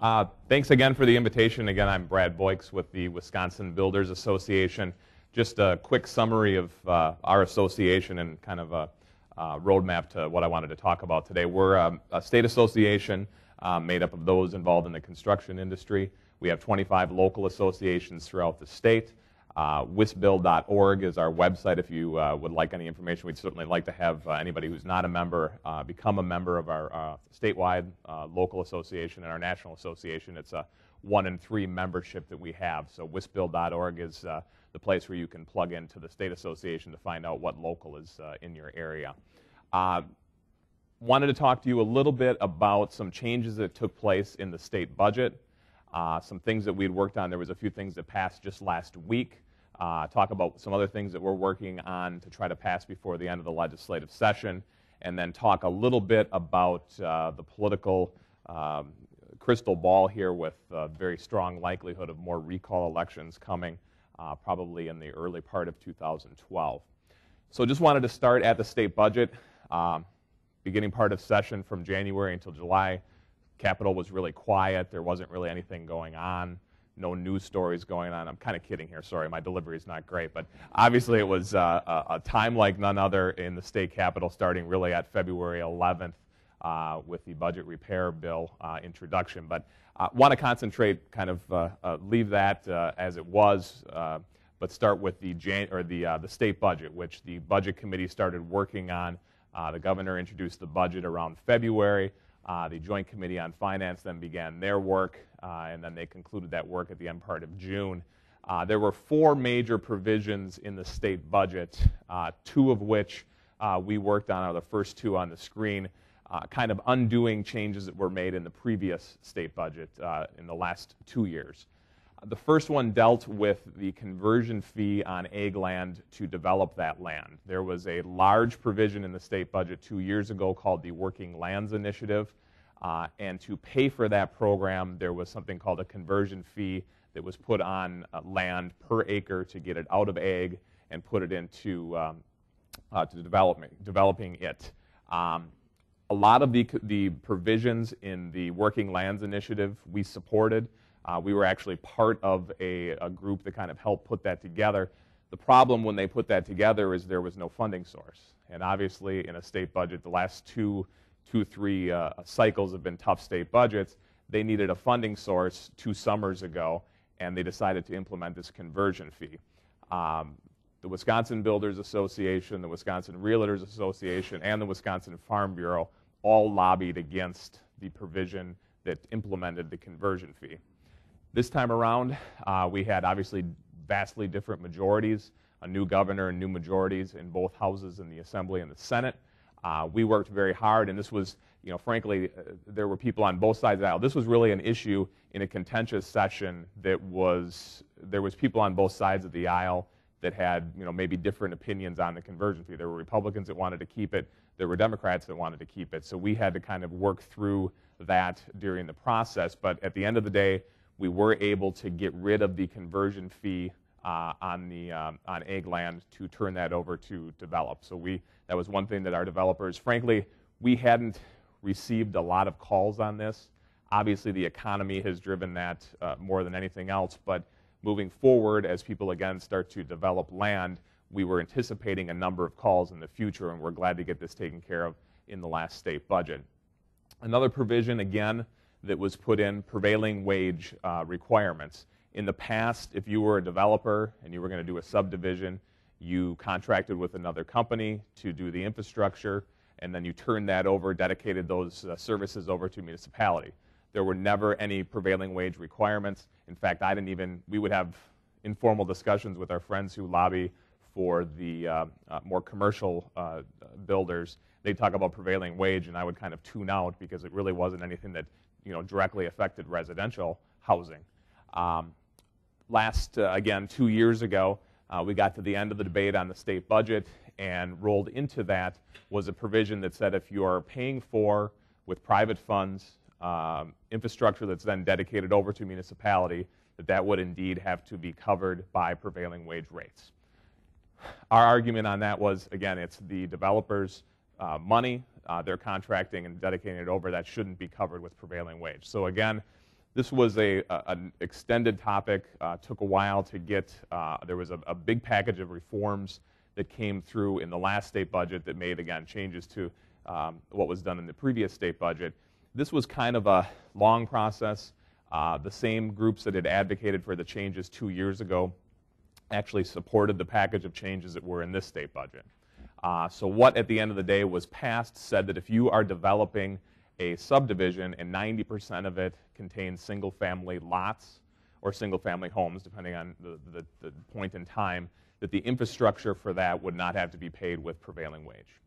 Thanks again for the invitation. Again, I'm Brad Boycks with the Wisconsin Builders Association. Just a quick summary of our association and kind of a roadmap to what I wanted to talk about today. We're a state association made up of those involved in the construction industry. We have 25 local associations throughout the state. Wisbill.org is our website if you would like any information. We'd certainly like to have anybody who's not a member become a member of our statewide local association and our national association. It's a 1 in 3 membership that we have. So Wisbill.org is the place where you can plug into the state association to find out what local is in your area. Wanted to talk to you a little bit about some changes that took place in the state budget. Some things that we'd worked on. There was a few things that passed just last week. Talk about some other things that we're working on to try to pass before the end of the legislative session, and then talk a little bit about the political crystal ball here with a very strong likelihood of more recall elections coming probably in the early part of 2012. So just wanted to start at the state budget. Beginning part of session from January until July, Capitol was really quiet. There wasn't really anything going on. No news stories going on. I'm kind of kidding here. Sorry, my delivery is not great. But obviously it was a time like none other in the state capitol, starting really at February 11th with the budget repair bill introduction. But want to concentrate, kind of leave that as it was, but start with the state budget, which the budget committee started working on. The governor introduced the budget around February. The Joint Committee on Finance then began their work, and then they concluded that work at the end part of June. There were 4 major provisions in the state budget, 2 of which we worked on, are the first 2 on the screen, kind of undoing changes that were made in the previous state budget in the last 2 years. The first one dealt with the conversion fee on ag land to develop that land. There was a large provision in the state budget 2 years ago called the Working Lands Initiative, and to pay for that program, there was something called a conversion fee that was put on land per acre to get it out of ag and put it into developing it. A lot of the provisions in the Working Lands Initiative we supported. We were actually part of a group that kind of helped put that together. The problem when they put that together is there was no funding source. And obviously in a state budget, the last two, 3 cycles have been tough state budgets. They needed a funding source 2 summers ago, and they decided to implement this conversion fee. The Wisconsin Builders Association, the Wisconsin Realtors Association, and the Wisconsin Farm Bureau all lobbied against the provision that implemented the conversion fee. This time around, we had obviously vastly different majorities, a new governor and new majorities in both houses in the Assembly and the Senate. We worked very hard, and this was, frankly, there were people on both sides of the aisle. This was really an issue in a contentious session there was people on both sides of the aisle that had, maybe different opinions on the conversion fee. There were Republicans that wanted to keep it. There were Democrats that wanted to keep it. So we had to kind of work through that during the process. But at the end of the day, we were able to get rid of the conversion fee on ag land to turn that over to develop. So that was one thing that our developers, frankly, we hadn't received a lot of calls on this. Obviously, the economy has driven that more than anything else. But moving forward, as people again start to develop land, we were anticipating a number of calls in the future, and we're glad to get this taken care of in the last state budget. Another provision, again, that was put in, prevailing wage requirements. In the past, if you were a developer and you were going to do a subdivision, you contracted with another company to do the infrastructure, and then you turned that over, dedicated those services over to municipality. There were never any prevailing wage requirements. In fact, we would have informal discussions with our friends who lobby for the more commercial builders. They'd talk about prevailing wage, and I would kind of tune out because it really wasn't anything that directly affected residential housing. Again, 2 years ago, we got to the end of the debate on the state budget, and rolled into that was a provision that said if you are paying for, with private funds, infrastructure that's then dedicated over to municipality, that would indeed have to be covered by prevailing wage rates. Our argument on that was, again, it's the developers' money, they're contracting and dedicating it over, that shouldn't be covered with prevailing wage. So again, This was an extended topic, took a while to get. There was a big package of reforms that came through in the last state budget that made, again, changes to what was done in the previous state budget. This was kind of a long process. The same groups that had advocated for the changes 2 years ago actually supported the package of changes that were in this state budget. So what at the end of the day was passed said that if you are developing a subdivision and 90% of it contains single-family lots or single-family homes, depending on the point in time, that the infrastructure for that would not have to be paid with prevailing wage.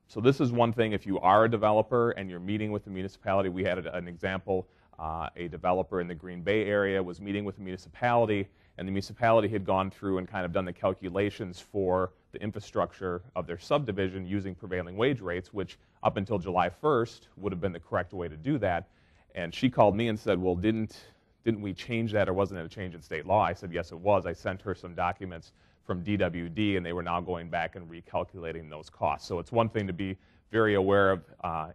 So this is one thing. If you are a developer and you're meeting with the municipality, we had an example. A developer in the Green Bay area was meeting with the municipality, and the municipality had gone through and kind of done the calculations for the infrastructure of their subdivision using prevailing wage rates, which up until July 1st would have been the correct way to do that. And she called me and said, well, didn't we change that, or wasn't it a change in state law? I said, yes, it was. I sent her some documents from DWD, and they were now going back and recalculating those costs. So it's one thing to be very aware of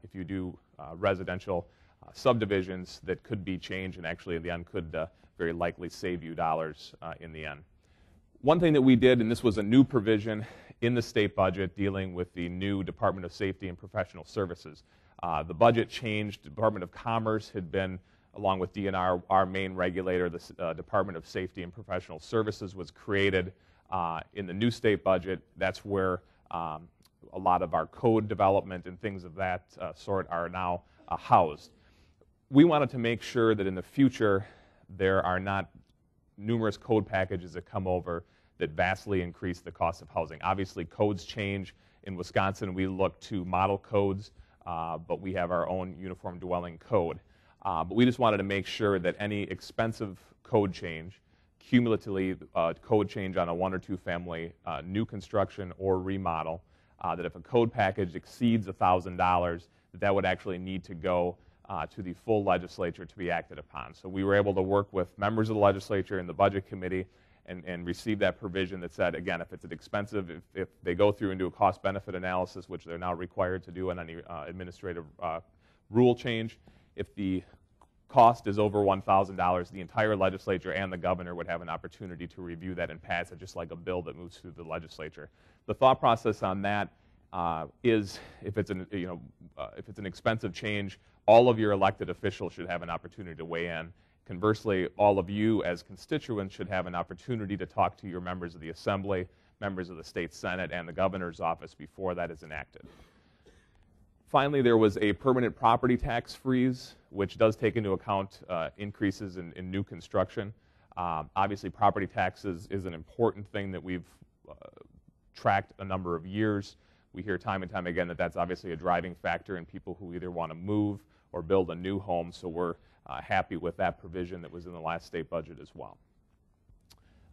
if you do residential subdivisions that could be changed and actually in the end could very likely save you dollars in the end. One thing that we did, and this was a new provision in the state budget dealing with the new Department of Safety and Professional Services. The budget changed. The Department of Commerce had been, along with DNR, our main regulator. The Department of Safety and Professional Services was created in the new state budget. That's where a lot of our code development and things of that sort are now housed. We wanted to make sure that in the future there are not numerous code packages that come over that vastly increase the cost of housing. Obviously, codes change. In Wisconsin, we look to model codes, but we have our own uniform dwelling code. But we just wanted to make sure that any expensive code change, cumulatively code change on a 1 or 2 family new construction or remodel, that if a code package exceeds $1,000, that would actually need to go to the full legislature to be acted upon. So we were able to work with members of the legislature and the budget committee and receive that provision that said, again, if it's an expensive, if they go through and do a cost-benefit analysis, which they're now required to do on any administrative rule change, if the cost is over $1,000, the entire legislature and the governor would have an opportunity to review that and pass it, just like a bill that moves through the legislature. The thought process on that is if it's an expensive change, all of your elected officials should have an opportunity to weigh in. Conversely, all of you as constituents should have an opportunity to talk to your members of the Assembly, members of the State Senate, and the governor's office before that is enacted. Finally, there was a permanent property tax freeze, which does take into account increases in new construction. Obviously, property taxes is an important thing that we've tracked a number of years. We hear time and time again that that's obviously a driving factor in people who either want to move or build a new home, so we're happy with that provision that was in the last state budget as well.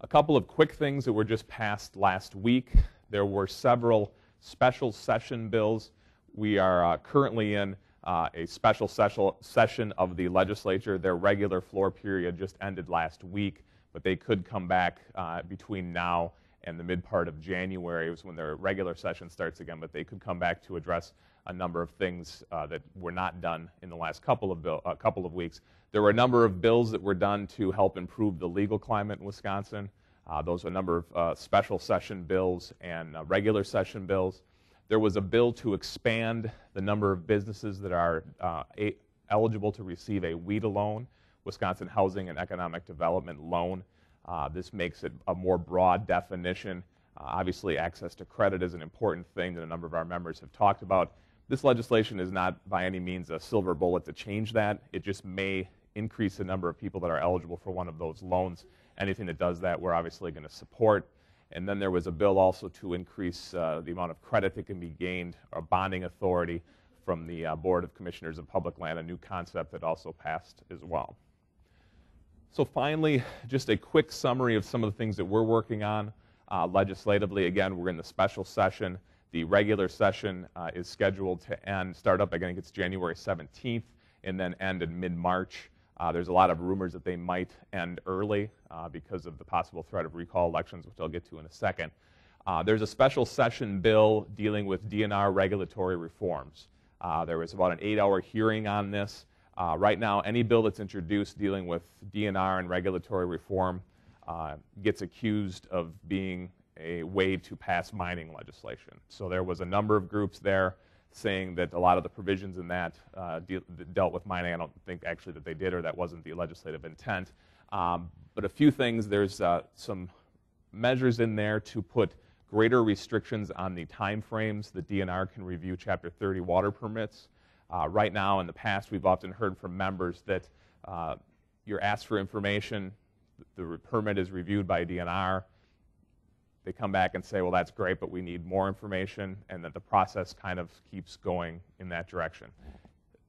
A couple of quick things that were just passed last week. There were several special session bills. We are currently in a special session of the legislature. Their regular floor period just ended last week, but they could come back between now and the mid part of January is when their regular session starts again, but they could come back to address a number of things that were not done in the last couple of weeks. There were a number of bills that were done to help improve the legal climate in Wisconsin. Those are a number of special session bills and regular session bills. There was a bill to expand the number of businesses that are eligible to receive a WHEDA loan, Wisconsin Housing and Economic Development Loan. This makes it a more broad definition. Obviously, access to credit is an important thing that a number of our members have talked about. This legislation is not by any means a silver bullet to change that. It just may increase the number of people that are eligible for one of those loans. Anything that does that, we're obviously going to support. And then there was a bill also to increase the amount of credit that can be gained, or bonding authority from the Board of Commissioners of Public Land, a new concept that also passed as well. So finally, just a quick summary of some of the things that we're working on legislatively. Again, we're in the special session. The regular session is scheduled to start up, I think it's January 17th, and then end in mid-March. There's a lot of rumors that they might end early because of the possible threat of recall elections, which I'll get to in a second. There's a special session bill dealing with DNR regulatory reforms. There was about an 8-hour hearing on this. Right now, any bill that's introduced dealing with DNR and regulatory reform gets accused of being a way to pass mining legislation. So there was a number of groups there saying that a lot of the provisions in that dealt with mining. I don't think actually that they did, or that wasn't the legislative intent. But a few things, there's some measures in there to put greater restrictions on the time frames that DNR can review Chapter 30 water permits. Right now, in the past, we've often heard from members that you're asked for information, the permit is reviewed by DNR, they come back and say, well, that's great, but we need more information, and that the process kind of keeps going in that direction.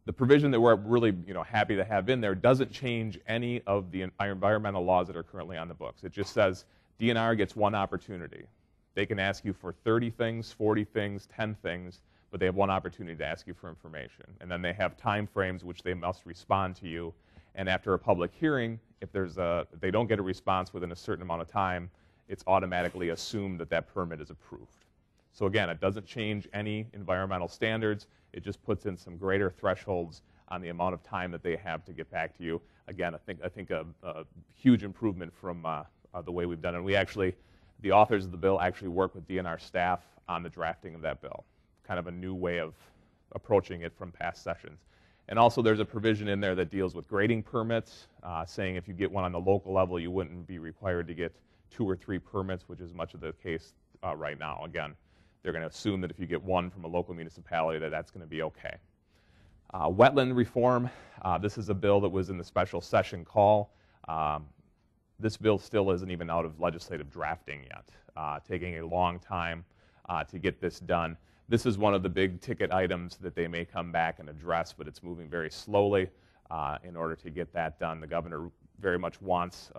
The provision that we're really happy to have in there doesn't change any of the environmental laws that are currently on the books. It just says DNR gets one opportunity. They can ask you for 30 things, 40 things, 10 things, but they have one opportunity to ask you for information. And then they have time frames which they must respond to you. And after a public hearing, if they don't get a response within a certain amount of time, it's automatically assumed that that permit is approved. So again, it doesn't change any environmental standards. It just puts in some greater thresholds on the amount of time that they have to get back to you. Again, I think a huge improvement from the way we've done it. And we actually, the authors of the bill actually work with DNR staff on the drafting of that bill. Kind of a new way of approaching it from past sessions. And also there's a provision in there that deals with grading permits, saying if you get one on the local level, you wouldn't be required to get 2 or 3 permits, which is much of the case right now. Again, they're going to assume that if you get one from a local municipality, that's going to be okay. Wetland reform, this is a bill that was in the special session call. This bill still isn't even out of legislative drafting yet, taking a long time to get this done. This is one of the big ticket items that they may come back and address, but it's moving very slowly in order to get that done. The governor very much wants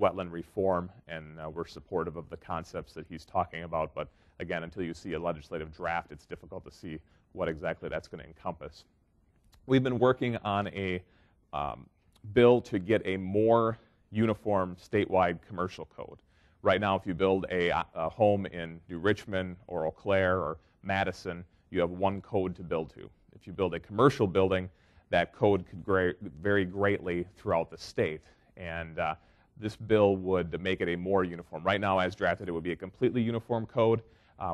wetland reform, and we're supportive of the concepts that he's talking about. But again, until you see a legislative draft, it's difficult to see what exactly that's going to encompass. We've been working on a bill to get a more uniform statewide commercial code. Right now, if you build a home in New Richmond or Eau Claire or Madison, you have one code to build to. If you build a commercial building, that code could vary greatly throughout the state. And this bill would make it a more uniform. Right now, as drafted, it would be a completely uniform code.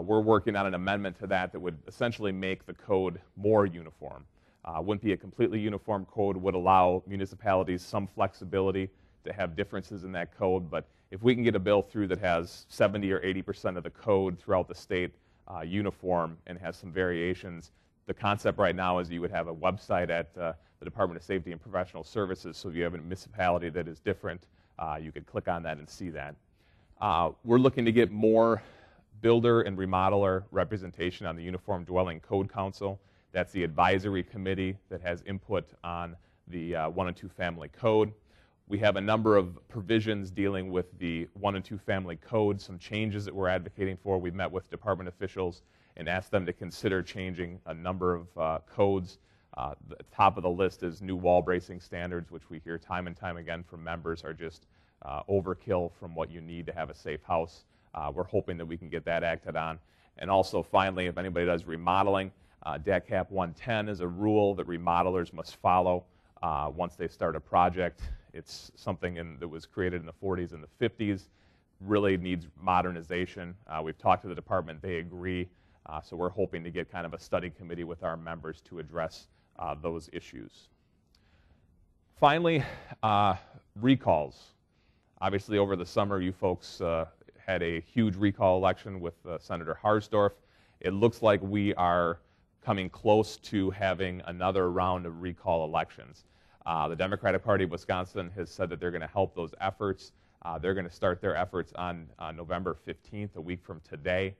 We're working on an amendment to that that would essentially make the code more uniform. Wouldn't be a completely uniform code, would allow municipalities some flexibility to have differences in that code. But if we can get a bill through that has 70 or 80% of the code throughout the state uniform and has some variations, the concept right now is you would have a website at the Department of Safety and Professional Services, so if you have a municipality that is different, you could click on that and see that. We're looking to get more builder and remodeler representation on the Uniform Dwelling Code Council. That's the advisory committee that has input on the 1 and 2 family code. We have a number of provisions dealing with the 1 and 2 family code, some changes that we're advocating for. We've met with department officials and asked them to consider changing a number of codes. The top of the list is new wall bracing standards, which we hear time and time again from members are just overkill from what you need to have a safe house. We're hoping that we can get that acted on. And also, finally, if anybody does remodeling, DACAP 110 is a rule that remodelers must follow once they start a project. It's something that was created in the 40s and the 50s, really needs modernization. We've talked to the department, they agree, so we're hoping to get kind of a study committee with our members to address those issues. Finally, recalls. Obviously, over the summer, you folks had a huge recall election with Senator Harsdorf. It looks like we are coming close to having another round of recall elections. The Democratic Party of Wisconsin has said that they're going to help those efforts. They're going to start their efforts on November 15th, a week from today.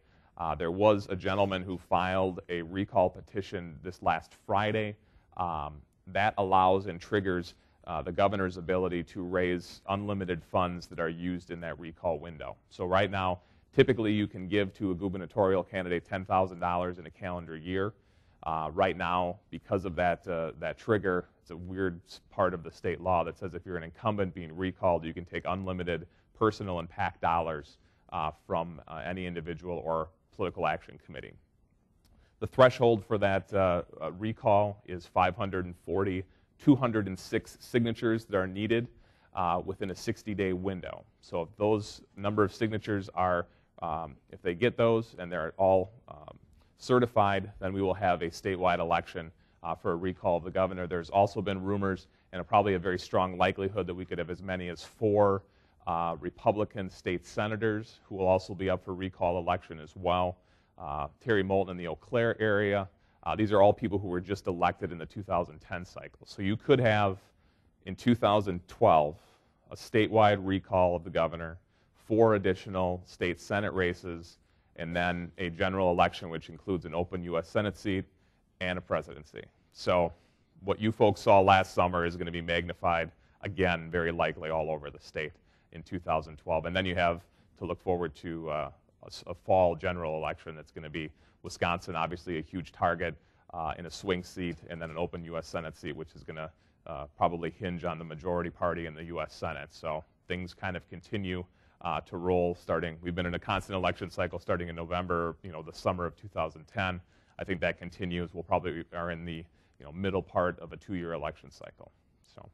There was a gentleman who filed a recall petition this last Friday. That allows and triggers the governor's ability to raise unlimited funds that are used in that recall window. So right now, typically you can give to a gubernatorial candidate $10,000 in a calendar year. Right now, because of that trigger, it's a weird part of the state law that says if you're an incumbent being recalled, you can take unlimited personal and PAC dollars from any individual or political action committee. The threshold for that recall is $540 206 signatures that are needed within a 60-day window. So if those number of signatures are, if they get those and they're all certified, then we will have a statewide election for a recall of the governor. There's also been rumors and probably a very strong likelihood that we could have as many as 4 Republican state senators who will also be up for recall election as well. Terry Moulton in the Eau Claire area. These are all people who were just elected in the 2010 cycle. So you could have, in 2012, a statewide recall of the governor, 4 additional state Senate races, and then a general election which includes an open U.S. Senate seat and a presidency. So what you folks saw last summer is going to be magnified again, very likely all over the state in 2012. And then you have to look forward to a fall general election that's going to be Wisconsin, obviously a huge target in a swing seat, and then an open U.S. Senate seat, which is going to probably hinge on the majority party in the U.S. Senate. So things kind of continue to roll starting. We've been in a constant election cycle starting in November, the summer of 2010. I think that continues. We'll probably are in the middle part of a 2-year election cycle. So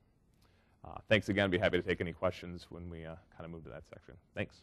thanks again. I'd be happy to take any questions when we kind of move to that section. Thanks.